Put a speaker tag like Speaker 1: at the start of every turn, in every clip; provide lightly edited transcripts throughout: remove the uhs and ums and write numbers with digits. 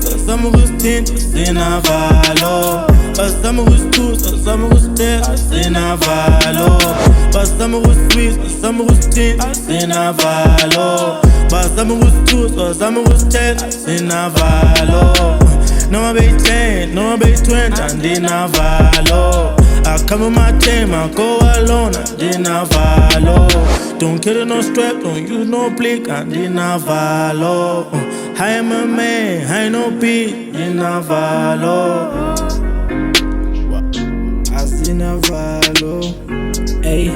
Speaker 1: Basama kusithinta sinavalo. Basama kusithusa, basama kusitela sinavalo. Basama kusitwisa, basama kusithinta sinavalo. Basama kusithusa, basama kusitela sinavalo. Noma beyi-10, noma beyi-20 andinavalo. I come with my team, I go alone, andinavalo. Don't kill no strap, don't use no blick, andinavalo. I am a man, I ain't no beat, andinavalo. Asinavalo, ey.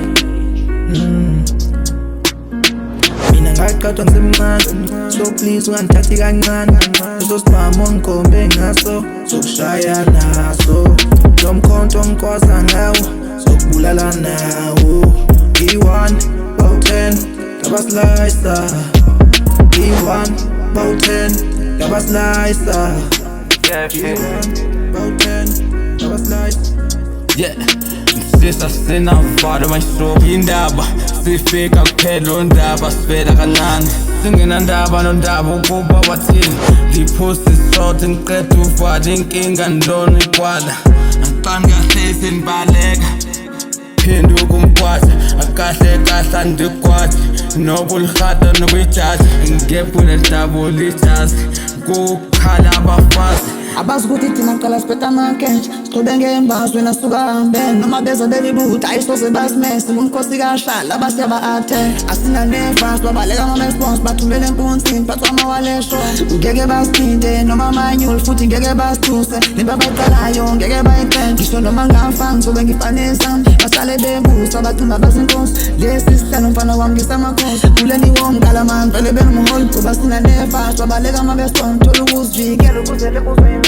Speaker 1: Mina ngaqathwa ngisemncane, so please ungangithathi kancane. Uzosibamba ungikhombe ngaso, sokushaya naso. Lo mkhonto ngikwaza ngawo, sokubulala nawo. E1, bawu-10, ngabaslayisa. E1, bawu-10, ngabaslayisa. E1, bawu-10, ngabaslayisa.
Speaker 2: Yeah, sisa sinavalo mayishoba indaba sifika kuphela ondaba sivela kancane singenandaba nondaba ukuba wathini ngiphoste short ngiqeda uvala inkinga ndona ikwala ngiqani kahle senibaleka phinda ukumkwatha akahle kahle andikwatha nobulhata nokuyijaji ngephula double ijazi kukhala abafazi
Speaker 3: abazi ukuthi thina qala siphetha amakhentshe siqhube ngembazwe nasuka hambeni noma beza belibuthi ayisoze basimese umkhosi kahlala abasiyaba-attend asinanefas babaleka ama-response bathumele empunzini phathwa amawalesho ngeke basithinte noma amanyule futhi ngeke basithuse lemba abayiqalayo ngeke bayiqende ngisho noma ngafanga ngizobe ngifanisa bahlale bebusa bathumba bazinkosi lesi sihlalo mfana wami ngisamakhosi kuleni womqala mani vele benomholi ngoba sinanefas babaleka ama-response thola ukuzivikela ukuze bekuzwe